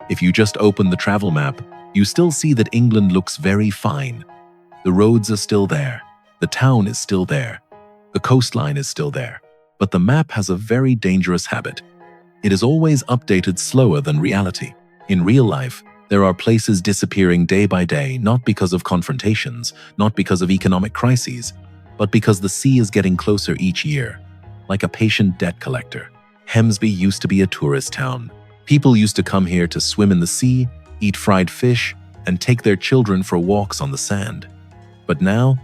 If you just open the travel map, you still see that England looks very fine. The roads are still there, the town is still there, the coastline is still there. But the map has a very dangerous habit. It is always updated slower than reality. In real life, there are places disappearing day by day, not because of confrontations, not because of economic crises, but because the sea is getting closer each year, like a patient debt collector. Hemsby used to be a tourist town. People used to come here to swim in the sea, eat fried fish, and take their children for walks on the sand. But now,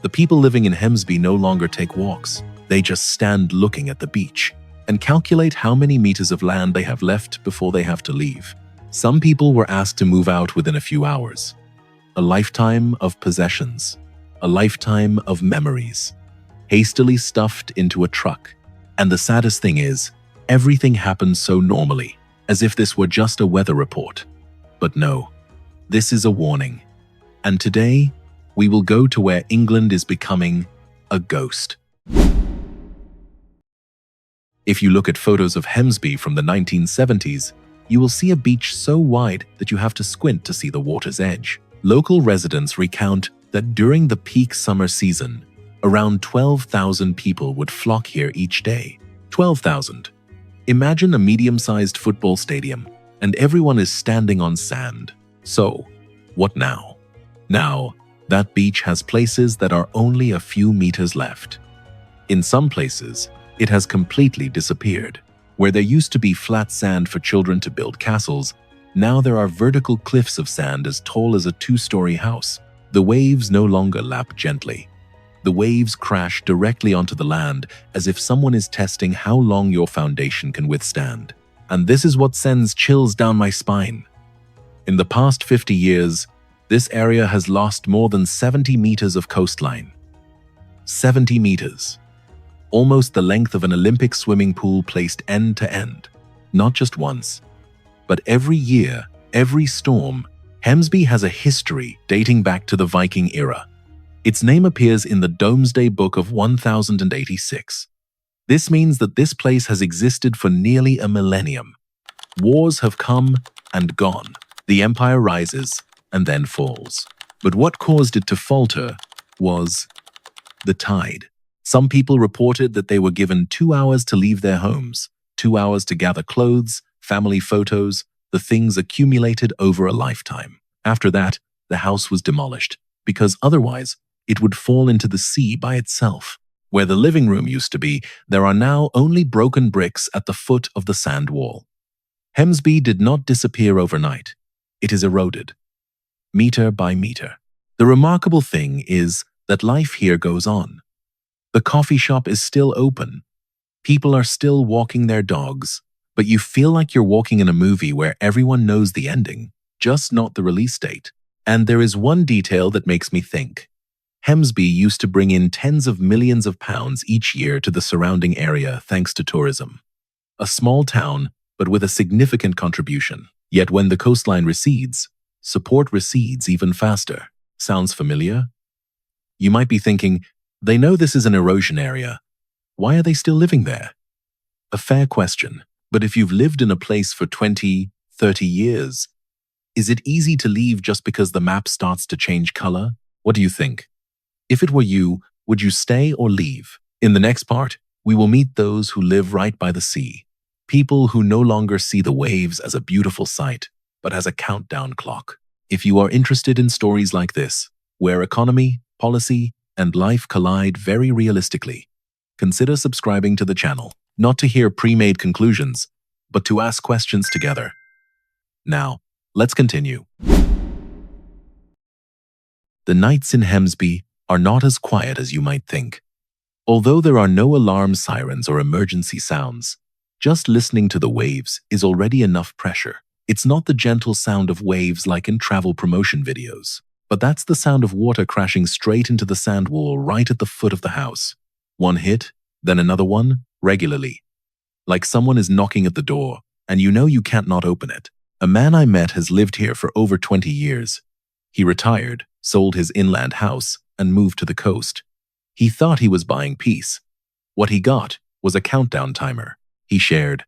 the people living in Hemsby no longer take walks. They just stand looking at the beach and calculate how many meters of land they have left before they have to leave. Some people were asked to move out within a few hours. A lifetime of possessions, a lifetime of memories, hastily stuffed into a truck. And the saddest thing is, everything happened so normally, as if this were just a weather report. But no, this is a warning. And today, we will go to where England is becoming a ghost. If you look at photos of Hemsby from the 1970s, you will see a beach so wide that you have to squint to see the water's edge. Local residents recount that during the peak summer season, around 12,000 people would flock here each day. 12,000. Imagine a medium-sized football stadium, and everyone is standing on sand. So, what now? Now, that beach has places that are only a few meters left. In some places, it has completely disappeared. Where there used to be flat sand for children to build castles, now there are vertical cliffs of sand as tall as a two-story house. The waves no longer lap gently. The waves crash directly onto the land as if someone is testing how long your foundation can withstand. And this is what sends chills down my spine. In the past 50 years, this area has lost more than 70 meters of coastline. 70 meters. Almost the length of an Olympic swimming pool placed end to end. Not just once, but every year, every storm, Hemsby has a history dating back to the Viking era. Its name appears in the Domesday Book of 1086. This means that this place has existed for nearly a millennium. Wars have come and gone. The empire rises and then falls. But what caused it to falter was the tide. Some people reported that they were given 2 hours to leave their homes, 2 hours to gather clothes, family photos, the things accumulated over a lifetime. After that, the house was demolished, because otherwise it would fall into the sea by itself. Where the living room used to be, there are now only broken bricks at the foot of the sand wall. Hemsby did not disappear overnight. It is eroded, meter by meter. The remarkable thing is that life here goes on. The coffee shop is still open. People are still walking their dogs, but you feel like you're walking in a movie where everyone knows the ending, just not the release date. And there is one detail that makes me think. Hemsby used to bring in tens of millions of pounds each year to the surrounding area thanks to tourism. A small town, but with a significant contribution. Yet when the coastline recedes, support recedes even faster. Sounds familiar? You might be thinking, they know this is an erosion area. Why are they still living there? A fair question, but if you've lived in a place for 20, 30 years, is it easy to leave just because the map starts to change color? What do you think? If it were you, would you stay or leave? In the next part, we will meet those who live right by the sea. People who no longer see the waves as a beautiful sight, but as a countdown clock. If you are interested in stories like this, where economy, policy, and life collide very realistically, consider subscribing to the channel, not to hear pre-made conclusions, but to ask questions together. Now, let's continue. The nights in Hemsby are not as quiet as you might think. Although there are no alarm sirens or emergency sounds, just listening to the waves is already enough pressure. It's not the gentle sound of waves like in travel promotion videos, but that's the sound of water crashing straight into the sand wall right at the foot of the house. One hit, then another one, regularly. Like someone is knocking at the door, and you know you can't not open it. A man I met has lived here for over 20 years. He retired, sold his inland house, and moved to the coast. He thought he was buying peace. What he got was a countdown timer. He shared,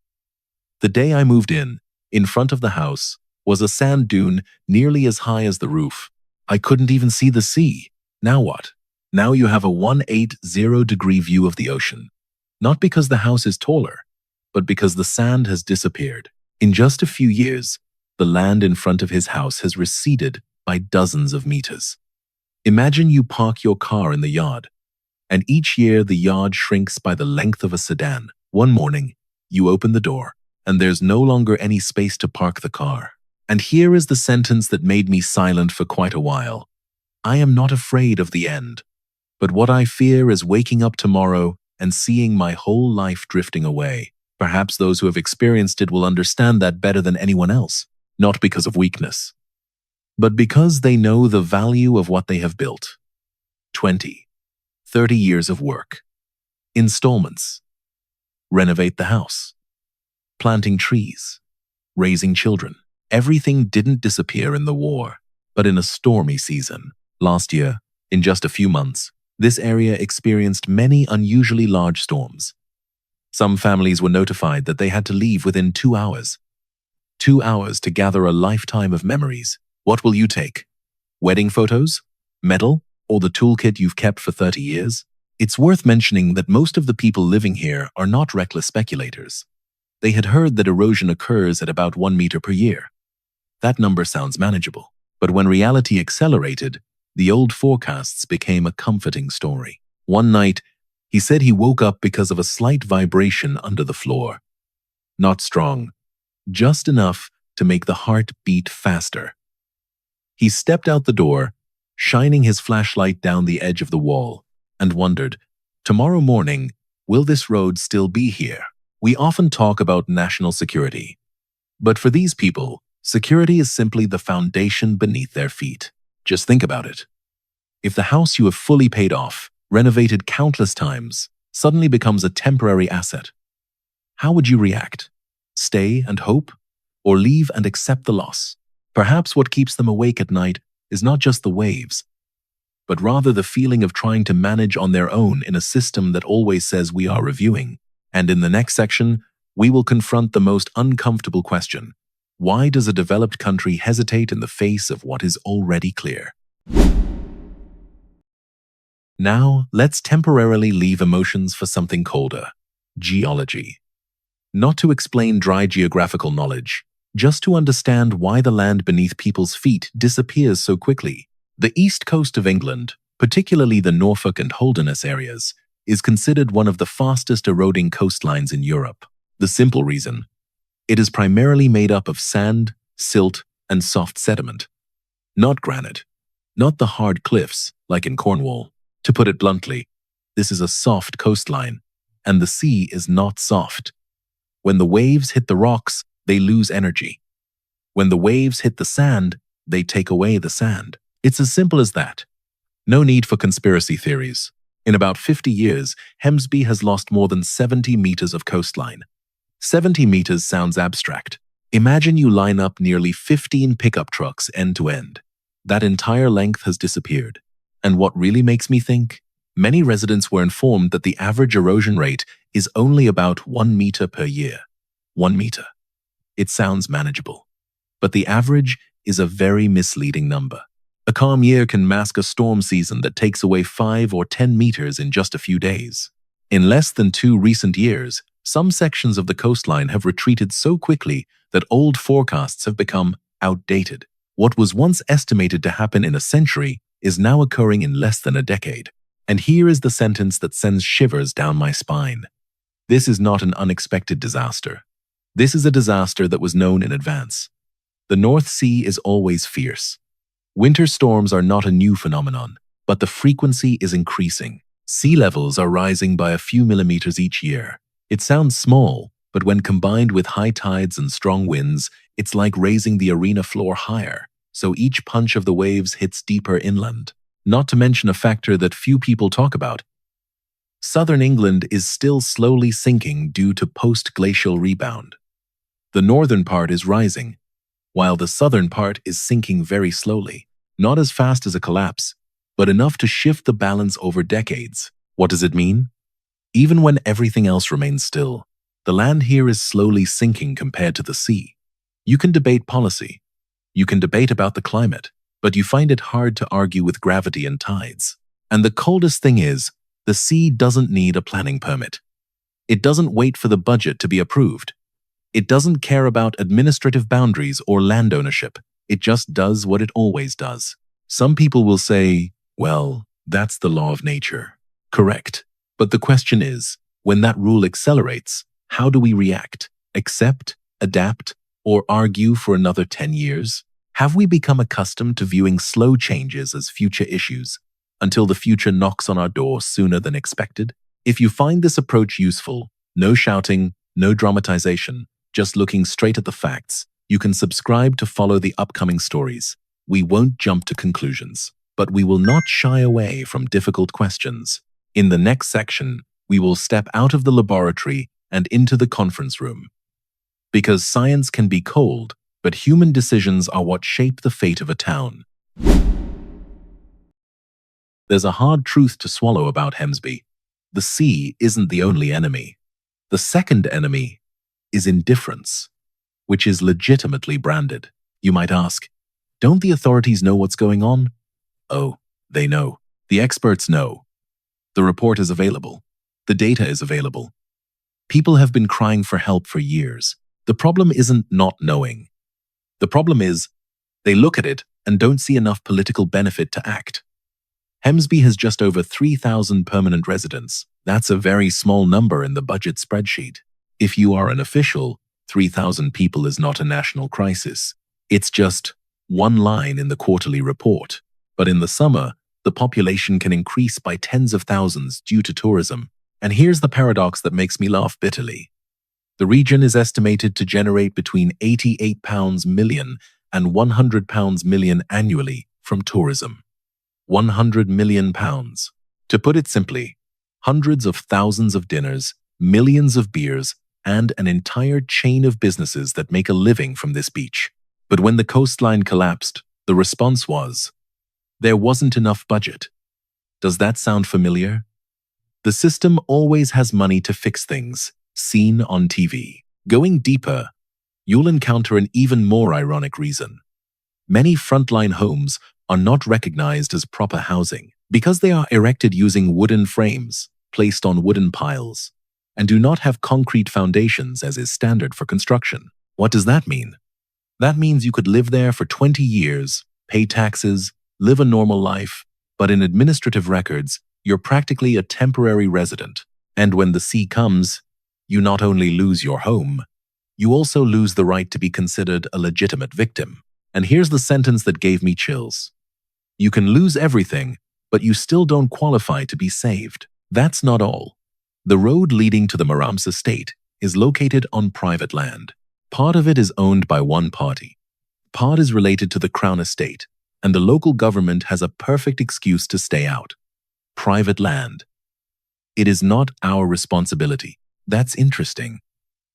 "The day I moved in front of the house, was a sand dune nearly as high as the roof. I couldn't even see the sea. Now what? Now you have a 180-degree view of the ocean. Not because the house is taller, but because the sand has disappeared. In just a few years, the land in front of his house has receded by dozens of meters. Imagine you park your car in the yard, and each year the yard shrinks by the length of a sedan. One morning, you open the door, and there's no longer any space to park the car. And here is the sentence that made me silent for quite a while. I am not afraid of the end, but what I fear is waking up tomorrow and seeing my whole life drifting away. Perhaps those who have experienced it will understand that better than anyone else, not because of weakness, but because they know the value of what they have built. 20, 30 years of work. Installments. Renovate the house. Planting trees. Raising children. Everything didn't disappear in the war, but in a stormy season. Last year, in just a few months, this area experienced many unusually large storms. Some families were notified that they had to leave within 2 hours. 2 hours to gather a lifetime of memories. What will you take? Wedding photos? Medal? Or the toolkit you've kept for 30 years? It's worth mentioning that most of the people living here are not reckless speculators. They had heard that erosion occurs at about 1 meter per year. That number sounds manageable, but when reality accelerated, the old forecasts became a comforting story. One night, he said he woke up because of a slight vibration under the floor. Not strong, just enough to make the heart beat faster. He stepped out the door, shining his flashlight down the edge of the wall, and wondered, tomorrow morning, will this road still be here? We often talk about national security, but for these people, security is simply the foundation beneath their feet. Just think about it. If the house you have fully paid off, renovated countless times, suddenly becomes a temporary asset, how would you react? Stay and hope? Or leave and accept the loss? Perhaps what keeps them awake at night is not just the waves, but rather the feeling of trying to manage on their own in a system that always says we are reviewing. And in the next section, we will confront the most uncomfortable question. Why does a developed country hesitate in the face of what is already clear? Now, let's temporarily leave emotions for something colder. Geology. Not to explain dry geographical knowledge, just to understand why the land beneath people's feet disappears so quickly. The east coast of England, particularly the Norfolk and Holderness areas, is considered one of the fastest eroding coastlines in Europe. The simple reason: it is primarily made up of sand, silt, and soft sediment. Not granite, not the hard cliffs like in Cornwall. To put it bluntly, this is a soft coastline, and the sea is not soft. When the waves hit the rocks, they lose energy. When the waves hit the sand, they take away the sand. It's as simple as that. No need for conspiracy theories. In about 50 years, Hemsby has lost more than 70 meters of coastline. 70 meters sounds abstract. Imagine you line up nearly 15 pickup trucks end to end. That entire length has disappeared. And what really makes me think? Many residents were informed that the average erosion rate is only about 1 meter per year. 1 meter. It sounds manageable. But the average is a very misleading number. A calm year can mask a storm season that takes away 5 or 10 meters in just a few days. In less than 2 recent years, some sections of the coastline have retreated so quickly that old forecasts have become outdated. What was once estimated to happen in a century is now occurring in less than a decade. And here is the sentence that sends shivers down my spine. This is not an unexpected disaster. This is a disaster that was known in advance. The North Sea is always fierce. Winter storms are not a new phenomenon, but the frequency is increasing. Sea levels are rising by a few millimeters each year. It sounds small, but when combined with high tides and strong winds, it's like raising the arena floor higher, so each punch of the waves hits deeper inland. Not to mention a factor that few people talk about. Southern England is still slowly sinking due to post-glacial rebound. The northern part is rising, while the southern part is sinking very slowly. Not as fast as a collapse, but enough to shift the balance over decades. What does it mean? Even when everything else remains still, the land here is slowly sinking compared to the sea. You can debate policy, You can debate about the climate, but you find it hard to argue with gravity and tides. And the coldest thing is, the sea doesn't need a planning permit. It doesn't wait for the budget to be approved. It doesn't care about administrative boundaries or land ownership. It just does what it always does. Some people will say, well, that's the law of nature. Correct. But the question is, when that rule accelerates, how do we react? Accept, adapt, or argue for another 10 years? Have we become accustomed to viewing slow changes as future issues until the future knocks on our door sooner than expected? If you find this approach useful, no shouting, no dramatization, just looking straight at the facts, you can subscribe to follow the upcoming stories. We won't jump to conclusions, but we will not shy away from difficult questions. In the next section, we will step out of the laboratory and into the conference room. Because science can be cold, but human decisions are what shape the fate of a town. There's a hard truth to swallow about Hemsby. The sea isn't the only enemy. The second enemy is indifference, which is legitimately branded. You might ask, don't the authorities know what's going on? Oh, they know. The experts know. The report is available. The data is available. People have been crying for help for years. The problem isn't not knowing. The problem is, they look at it and don't see enough political benefit to act. Hemsby has just over 3,000 permanent residents. That's a very small number in the budget spreadsheet. If you are an official, 3,000 people is not a national crisis. It's just one line in the quarterly report. But in the summer, the population can increase by tens of thousands due to tourism. And here's the paradox that makes me laugh bitterly. The region is estimated to generate between £88 million and £100 million annually from tourism. £100 million. To put it simply, hundreds of thousands of dinners, millions of beers, and an entire chain of businesses that make a living from this beach. But when the coastline collapsed, the response was, there wasn't enough budget. Does that sound familiar? The system always has money to fix things, seen on TV. Going deeper, you'll encounter an even more ironic reason. Many frontline homes are not recognized as proper housing because they are erected using wooden frames placed on wooden piles and do not have concrete foundations as is standard for construction. What does that mean? That means you could live there for 20 years, pay taxes, live a normal life, but in administrative records, you're practically a temporary resident. And when the sea comes, you not only lose your home, you also lose the right to be considered a legitimate victim. And here's the sentence that gave me chills. You can lose everything, but you still don't qualify to be saved. That's not all. The road leading to the Marams estate is located on private land. Part of it is owned by one party. Part is related to the Crown estate, and the local government has a perfect excuse to stay out. Private land. It is not our responsibility. That's interesting.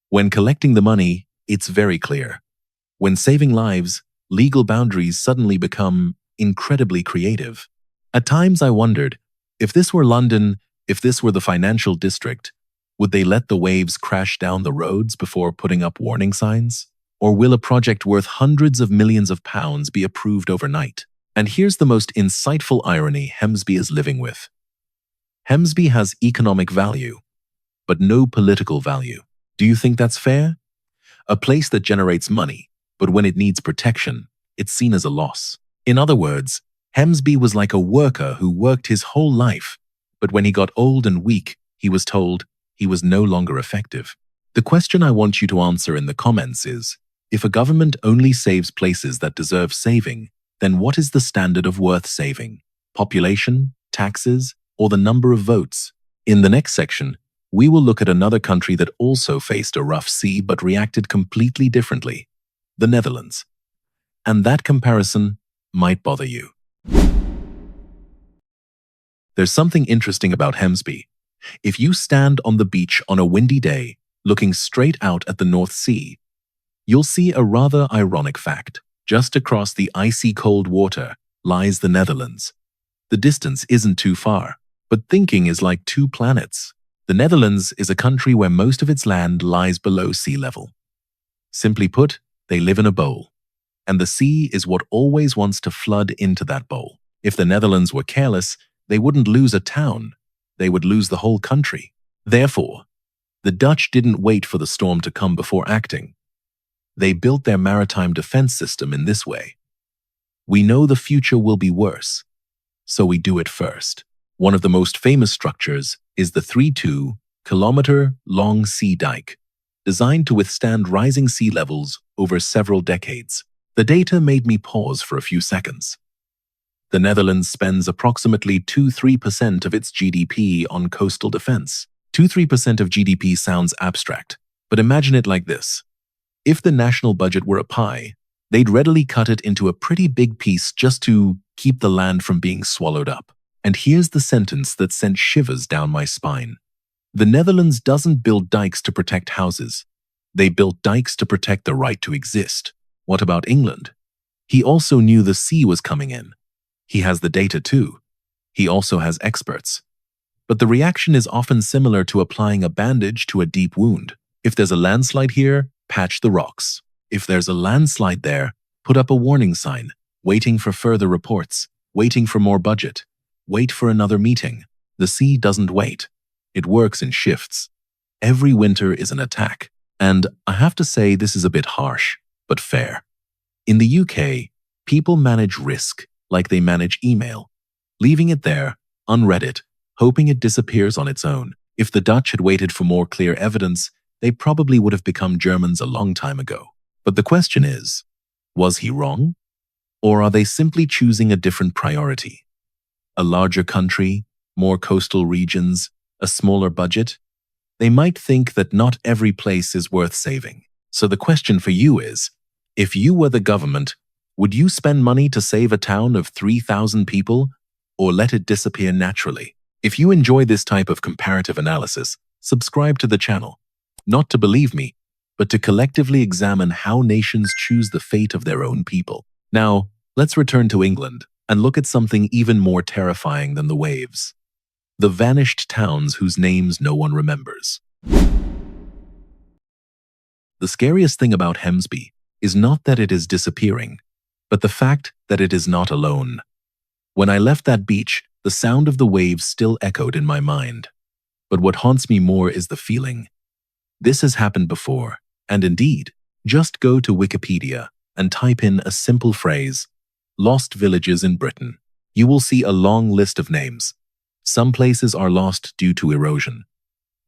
When collecting the money, it's very clear. When saving lives, legal boundaries suddenly become incredibly creative. At times I wondered, if this were London, if this were the financial district, would they let the waves crash down the roads before putting up warning signs? Or will a project worth hundreds of millions of pounds be approved overnight? And here's the most insightful irony Hemsby is living with. Hemsby has economic value, but no political value. Do you think that's fair? A place that generates money, but when it needs protection, it's seen as a loss. In other words, Hemsby was like a worker who worked his whole life, but when he got old and weak, he was told he was no longer effective. The question I want you to answer in the comments is, if a government only saves places that deserve saving, then what is the standard of worth saving? Population, taxes, or the number of votes? In the next section, we will look at another country that also faced a rough sea but reacted completely differently, the Netherlands. And that comparison might bother you. There's something interesting about Hemsby. If you stand on the beach on a windy day, looking straight out at the North Sea, you'll see a rather ironic fact. Just across the icy cold water lies the Netherlands. The distance isn't too far, but thinking is like two planets. The Netherlands is a country where most of its land lies below sea level. Simply put, they live in a bowl. And the sea is what always wants to flood into that bowl. If the Netherlands were careless, they wouldn't lose a town. They would lose the whole country. Therefore, the Dutch didn't wait for the storm to come before acting. They built their maritime defense system in this way. We know the future will be worse, so we do it first. One of the most famous structures is the 32-kilometer-long sea dike, designed to withstand rising sea levels over several decades. The data made me pause for a few seconds. The Netherlands spends approximately 2–3% of its GDP on coastal defense. 2–3% of GDP sounds abstract, but imagine it like this. If the national budget were a pie, they'd readily cut it into a pretty big piece just to keep the land from being swallowed up. And here's the sentence that sent shivers down my spine. The Netherlands doesn't build dikes to protect houses. They built dikes to protect the right to exist. What about England? He also knew the sea was coming in. He has the data too. He also has experts. But the reaction is often similar to applying a bandage to a deep wound. If there's a landslide here, patch the rocks. If there's a landslide there, put up a warning sign, waiting for further reports, waiting for more budget, wait for another meeting. The sea doesn't wait. It works in shifts. Every winter is an attack. And I have to say this is a bit harsh, but fair. In the UK, people manage risk like they manage email, leaving it there, unread, hoping it disappears on its own. If the Dutch had waited for more clear evidence, they probably would have become Germans a long time ago. But the question is, was he wrong? Or are they simply choosing a different priority? A larger country, more coastal regions, a smaller budget? They might think that not every place is worth saving. So the question for you is, if you were the government, would you spend money to save a town of 3,000 people or let it disappear naturally? If you enjoy this type of comparative analysis, subscribe to the channel, not to believe me, but to collectively examine how nations choose the fate of their own people. Now, let's return to England and look at something even more terrifying than the waves. The vanished towns whose names no one remembers. The scariest thing about Hemsby is not that it is disappearing, but the fact that it is not alone. When I left that beach, the sound of the waves still echoed in my mind. But what haunts me more is the feeling. This has happened before, and indeed, just go to Wikipedia and type in a simple phrase, lost villages in Britain. You will see a long list of names. Some places are lost due to erosion.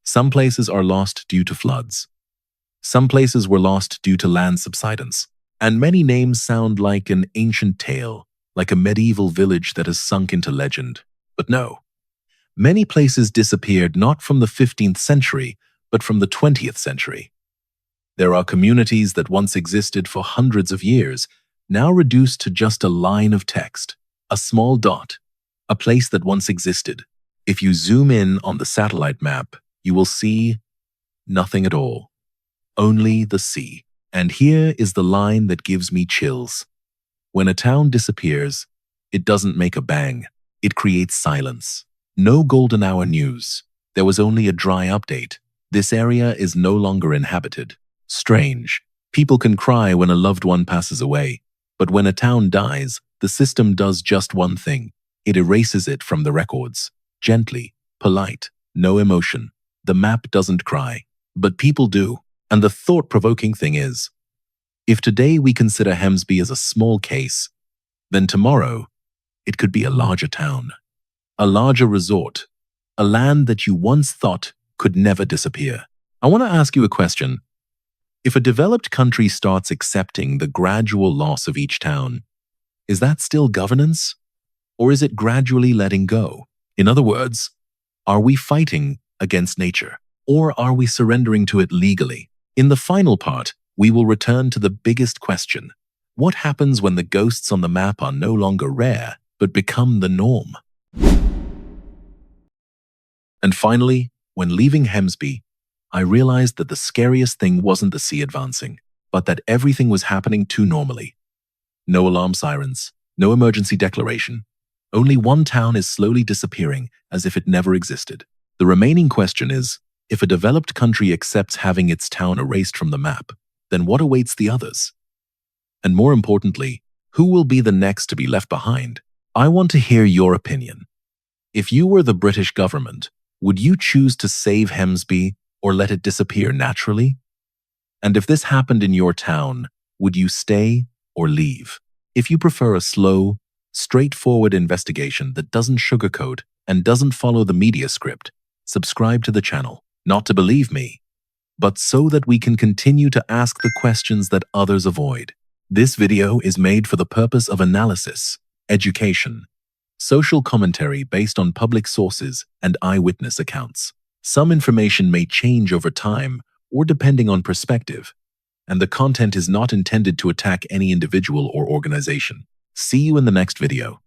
Some places are lost due to floods. Some places were lost due to land subsidence. And many names sound like an ancient tale, like a medieval village that has sunk into legend. But no. Many places disappeared not from the 15th century, but from the 20th century. There are communities that once existed for hundreds of years, now reduced to just a line of text, a small dot, a place that once existed. If you zoom in on the satellite map, you will see nothing at all, only the sea. And here is the line that gives me chills. When a town disappears, it doesn't make a bang. It creates silence. No golden hour news. There was only a dry update. This area is no longer inhabited. Strange. People can cry when a loved one passes away. But when a town dies, the system does just one thing. It erases it from the records. Gently, polite, no emotion. The map doesn't cry. But people do. And the thought-provoking thing is, if today we consider Hemsby as a small case, then tomorrow it could be a larger town, a larger resort, a land that you once thought could never disappear. I want to ask you a question. If a developed country starts accepting the gradual loss of each town, is that still governance? Or is it gradually letting go? In other words, are we fighting against nature? Or are we surrendering to it legally? In the final part, we will return to the biggest question. What happens when the ghosts on the map are no longer rare, but become the norm? And finally, when leaving Hemsby, I realized that the scariest thing wasn't the sea advancing, but that everything was happening too normally. No alarm sirens, no emergency declaration. Only one town is slowly disappearing as if it never existed. The remaining question is, if a developed country accepts having its town erased from the map, then what awaits the others? And more importantly, who will be the next to be left behind? I want to hear your opinion. If you were the British government, would you choose to save Hemsby or let it disappear naturally? And if this happened in your town, would you stay or leave? If you prefer a slow, straightforward investigation that doesn't sugarcoat and doesn't follow the media script, subscribe to the channel, not to believe me, but so that we can continue to ask the questions that others avoid. This video is made for the purpose of analysis, education, social commentary based on public sources and eyewitness accounts. Some information may change over time or depending on perspective, and the content is not intended to attack any individual or organization. See you in the next video.